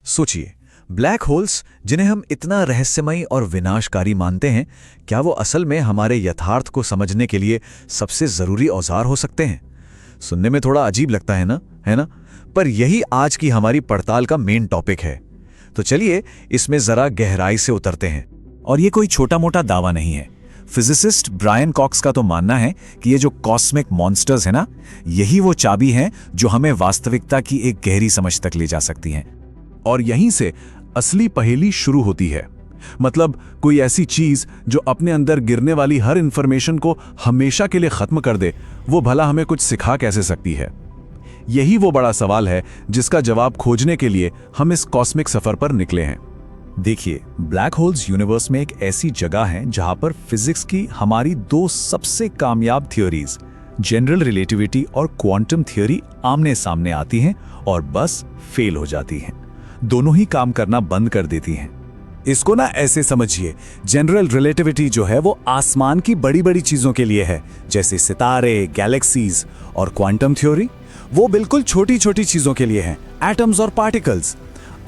सोचिए, black holes जिन्हें हम इतना रहस्यमयी और विनाशकारी मानते हैं, क्या वो असल में हमारे यथार्थ को समझने के लिए सबसे जरूरी औजार हो सकते हैं? सुनने में थोड़ा अजीब लगता है ना? पर यही आज की हमारी पड़ताल का मेन टॉपिक है। तो चलिए इसमें जरा गहराई से उतरते हैं। और ये कोई छोटा मोटा दावा नहीं है। फिजिसिस्ट ब्रायन कॉक्स का तो मानना है कि ये जो कॉस्मिक मॉन्स्टर्स है ना, यही वो चाबी हैं जो हमें वास्तविकता की एक गहरी समझ तक ले जा सकती हैं। और यहीं से असली पहेली शुरू होती है। मतलब कोई ऐसी चीज जो अपने अंदर गिरने वाली हर इंफॉर्मेशन को हमेशा के लिए खत्म कर दे, वो भला हमें कुछ सिखा कैसे सकती है? यही वो बड़ा सवाल है जिसका जवाब खोजने के लिए हम इस कॉस्मिक सफर पर निकले हैं। देखिए, ब्लैक होल्स यूनिवर्स में एक ऐसी जगह है जहां पर फिजिक्स की हमारी दो सबसे कामयाब थ्योरीज, जनरल रिलेटिविटी और क्वांटम थ्योरी, आमने सामने आती हैं और बस फेल हो जाती हैं। दोनों ही काम करना बंद कर देती हैं। इसको ना ऐसे समझिए, जनरल रिलेटिविटी जो है वो आसमान की बड़ी बड़ी चीजों के लिए है, जैसे सितारे, गैलेक्सीज, और क्वांटम थ्योरी वो बिल्कुल छोटी छोटी चीजों के लिए है, एटम्स और पार्टिकल्स।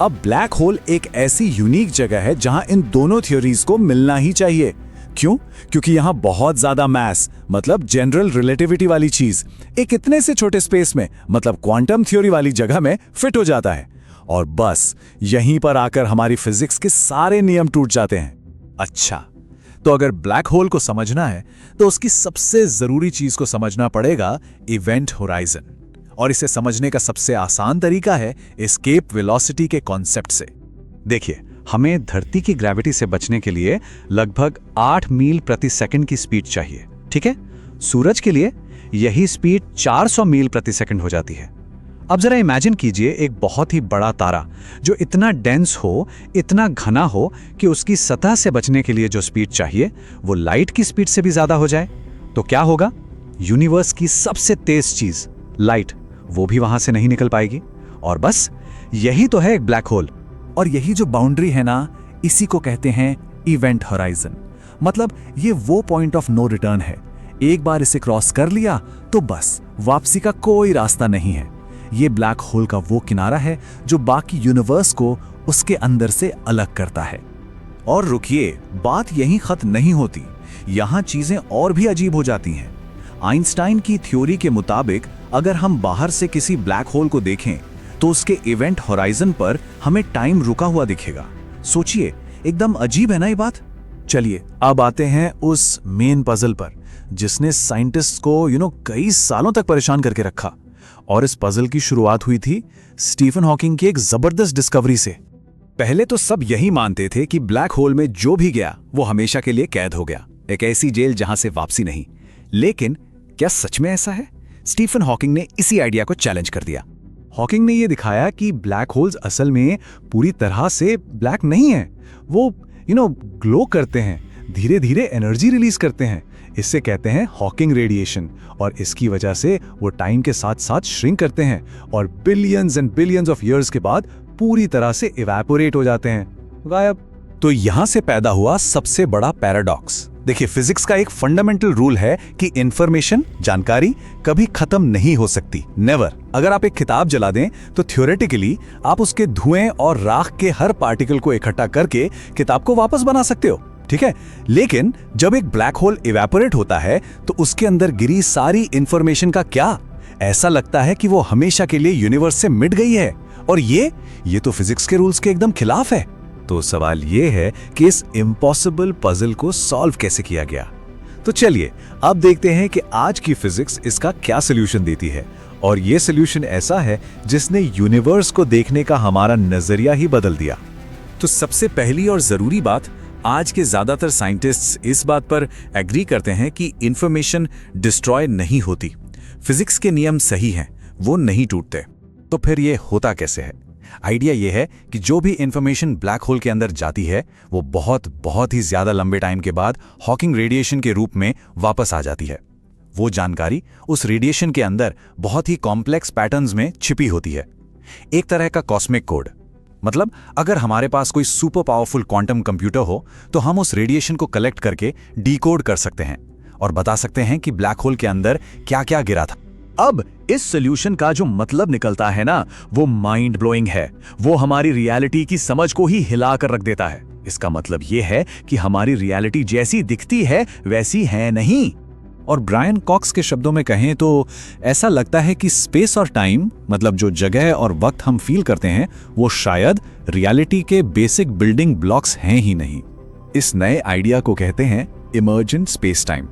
अब ब्लैक होल एक ऐसी यूनिक जगह है जहां इन दोनों थ्योरीज को मिलना ही चाहिए। क्यों? क्योंकि यहां बहुत ज्यादा मैस, मतलब जनरल रिलेटिविटी वाली चीज, एक इतने से छोटे स्पेस में, मतलब क्वांटम थ्योरी वाली जगह में फिट हो जाता है। और बस यहीं पर आकर हमारी फिजिक्स के सारे नियम टूट जाते हैं। अच्छा, तो अगर ब्लैक होल को समझना है तो उसकी सबसे जरूरी चीज को समझना पड़ेगा, इवेंट होराइजन। और इसे समझने का सबसे आसान तरीका है एस्केप वेलोसिटी के कॉन्सेप्ट से। देखिए, हमें धरती की ग्रेविटी से बचने के लिए लगभग 8 मील प्रति सेकंड की स्पीड चाहिए, ठीक है? सूरज के लिए यही स्पीड 400 मील प्रति सेकंड हो जाती है। अब जरा इमेजिन कीजिए एक बहुत ही बड़ा तारा जो इतना डेंस हो, इतना घना हो कि उसकी सतह से बचने के लिए जो स्पीड चाहिए वो लाइट की स्पीड से भी ज्यादा हो जाए, तो क्या होगा? यूनिवर्स की सबसे तेज चीज, लाइट, वो भी वहां से नहीं निकल पाएगी। और बस यही तो है एक ब्लैक होल। और यही जो बाउंड्री है ना, इसी को कहते हैं इवेंट होराइजन। मतलब ये वो पॉइंट ऑफ नो रिटर्न है। एक बार इसे क्रॉस कर लिया तो बस वापसी का कोई रास्ता नहीं है। ये ब्लैक होल का वो किनारा है जो बाकी यूनिवर्स को उसके अंदर से अलग करता है। और रुकिए, बात यहीं खत्म नहीं होती। यहां चीजें और भी अजीब हो जाती हैं। आइंस्टाइन की थ्योरी के मुताबिक अगर हम बाहर से किसी ब्लैक होल को देखें तो उसके इवेंट होराइजन पर हमें टाइम रुका हुआ दिखेगा। सोचिए, एकदम अजीब है ना ये बात? चलिए अब आते हैं उस मेन पजल पर जिसने साइंटिस्ट को कई सालों तक परेशान करके रखा। और इस पजल की शुरुआत हुई थी स्टीफन हॉकिंग की एक जबरदस्त डिस्कवरी से। पहले तो सब यही मानते थे कि ब्लैक होल में जो भी गया वो हमेशा के लिए कैद हो गया, एक ऐसी जेल जहां से वापसी नहीं। लेकिन क्या सच में ऐसा है? स्टीफन हॉकिंग ने इसी आइडिया को चैलेंज कर दिया। हॉकिंग ने यह दिखाया कि ब्लैक होल्स असल में पूरी तरह से ब्लैक नहीं है। वो ग्लो करते हैं, धीरे धीरे एनर्जी रिलीज करते हैं। इससे कहते हैं हॉकिंग रेडिएशन। और इसकी वजह से वो टाइम के साथ साथ श्रिंक करते हैं और billions and billions of years के बाद पूरी तरह से इवेपोरेट हो जाते हैं, गायब। तो यहां से पैदा हुआ सबसे बड़ा पैराडॉक्स। देखिए, फिजिक्स का एक फंडामेंटल रूल है कि इंफॉर्मेशन, जानकारी कभी खत्म नहीं हो सकती, नेवर। अगर आप एक किताब जला दें तो थ्योरेटिकली आप उसके धुएं और राख के हर पार्टिकल को इकट्ठा करके किताब को वापस बना सकते हो, ठीक है? लेकिन जब एक ब्लैक होल इवेपोरेट होता है तो उसके अंदर गिरी सारी इंफॉर्मेशन का क्या? ऐसा लगता है कि वो हमेशा के लिए यूनिवर्स से मिट गई है। और ये तो फिजिक्स के रूल्स के एकदम खिलाफ है। तो सवाल ये है कि इस इम्पॉसिबल पजल को सॉल्व कैसे किया गया? तो चलिए अब देखते हैं कि आज की फिजिक्स इसका क्या सॉल्यूशन देती है। और ये सॉल्यूशन ऐसा है जिसने यूनिवर्स को देखने का हमारा नजरिया ही बदल दिया। तो सबसे पहली और जरूरी बात, आज के ज्यादातर साइंटिस्ट्स इस बात पर एग्री करते हैं कि इंफॉर्मेशन डिस्ट्रॉय नहीं होती। फिजिक्स के नियम सही हैं, वो नहीं टूटते। तो फिर ये होता कैसे है? आइडिया ये है कि जो भी इंफॉर्मेशन ब्लैक होल के अंदर जाती है वो बहुत ही ज्यादा लंबे टाइम के बाद हॉकिंग रेडिएशन के रूप में वापस आ जाती है। वो जानकारी उस रेडिएशन के अंदर बहुत ही कॉम्प्लेक्स पैटर्न्स में छिपी होती है, एक तरह का कॉस्मिक कोड। मतलब अगर हमारे पास कोई सुपर पावरफुल क्वांटम कंप्यूटर हो तो हम उस रेडिएशन को कलेक्ट करके डिकोड कर सकते हैं और बता सकते हैं कि ब्लैक होल के अंदर क्या क्या गिरा था। अब इस सॉल्यूशन का जो मतलब निकलता है ना, वो माइंड ब्लोइंग है। वो हमारी रियलिटी की समझ को ही हिला कर रख देता है। इसका मतलब ये है कि हमारी रियलिटी जैसी दिखती है वैसी है नहीं। और ब्रायन कॉक्स के शब्दों में कहें तो ऐसा लगता है कि स्पेस और टाइम, मतलब जो जगह और वक्त हम फील करते हैं, वो शायद रियलिटी के बेसिक बिल्डिंग ब्लॉक्स हैं ही नहीं। इस नए आइडिया को कहते हैं इमर्जेंट स्पेस टाइम।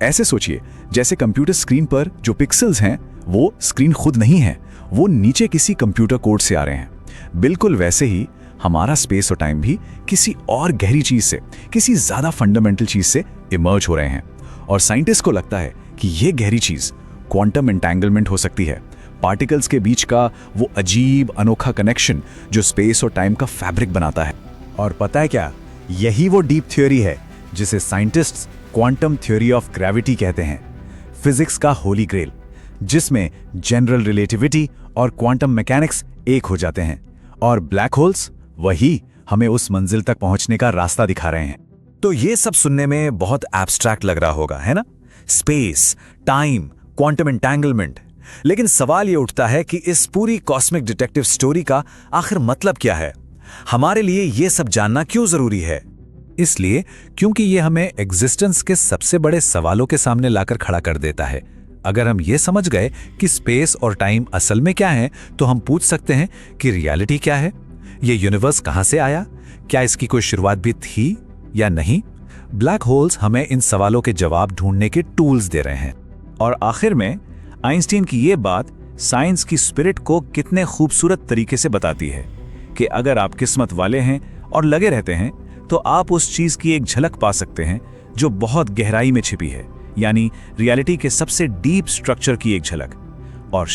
ऐसे सोचिए, जैसे कंप्यूटर स्क्रीन पर जो पिक्सेल्स हैं वो स्क्रीन खुद नहीं है, वो नीचे किसी कंप्यूटर कोड से आ रहे हैं। बिल्कुल वैसे ही हमारा स्पेस और टाइम भी किसी और गहरी चीज से, किसी ज्यादा फंडामेंटल चीज से इमर्ज हो रहे हैं। और साइंटिस्ट को लगता है कि ये गहरी चीज क्वांटम एंटेंगलमेंट हो सकती है, पार्टिकल्स के बीच का वो अजीब अनोखा कनेक्शन जो स्पेस और टाइम का फैब्रिक बनाता है। और पता है क्या, यही वो डीप थ्योरी है जिसे scientists quantum theory of gravity कहते हैं। फिजिक्स का होली ग्रेल, जिसमें जनरल रिलेटिविटी और क्वांटम मैकेनिक्स एक हो जाते हैं, और ब्लैक होल्स वही हमें उस मंजिल तक पहुंचने का रास्ता दिखा रहे हैं। तो ये सब सुनने में बहुत एब्स्ट्रैक्ट लग रहा होगा, है ना? Space, time, quantum entanglement. लेकिन सवाल ये उठता है कि इस पूरी कॉस्मिक डिटेक्टिव स्टोरी का आखिर मतलब क्या है? हमारे लिए ये सब जानना क्यों जरूरी है? इसलिए क्योंकि ये हमें एग्जिस्टेंस के सबसे बड़े सवालों के सामने लाकर खड़ा कर देता है। अगर हम ये समझ गए कि स्पेस और टाइम असल में क्या है, तो हम पूछ सकते हैं कि रियलिटी क्या है? ये यूनिवर्स कहां से आया? क्या इसकी कोई शुरुआत भी थी या नहीं? ब्लैक होल्स हमें इन सवालों के जवाब ढूंढने के टूल्स दे रहे हैं। और आखिर में आइंस्टीन की ये बात साइंस की स्पिरिट को कितने खूबसूरत तरीके से बताती है कि अगर आप किस्मत वाले हैं और लगे रहते हैं तो आप उस चीज की एक झलक पा सकते हैं जो बहुत गहराई में छिपी है, यानी रियलिटी के सबसे डीप स्ट्रक्चर की एक झलक। और